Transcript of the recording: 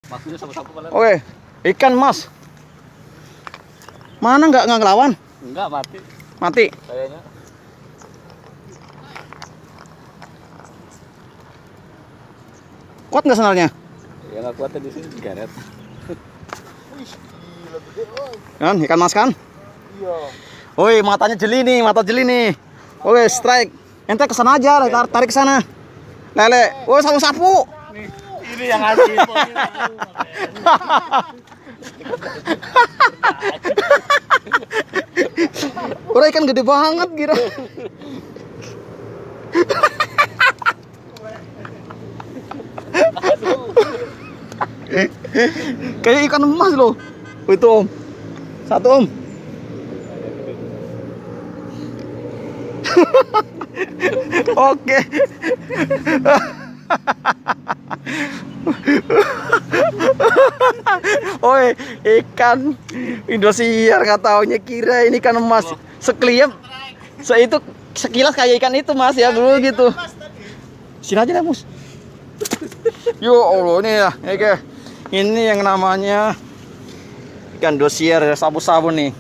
Maksudnya sapu-sapu kalian. Oke, ikan mas. Mana nggak ngelawan? Enggak, mati. Mati. Kayaknya. Kuat nggak senarnya? Ya nggak kuat di sini digeret. Kan, ikan mas kan? Iya. Woi, matanya jeli nih, mata jeli nih. Oke, strike. Ente kesana aja, tarik ke sana. Lele, woi sapu-sapu. Ini yang asli. Udah ikan gede banget kira. Kayak ikan emas loh. Itu om. Satu om. Oke. Oi, ikan Indosiar nggak taunya kira ini ikan emas. Sekeliap, itu sekilas kayak ikan itu mas ya dulu gitu. Sini aja deh mus. Yo Allah ini ya, oke. Ini yang namanya ikan Indosiar sabu-sabu nih.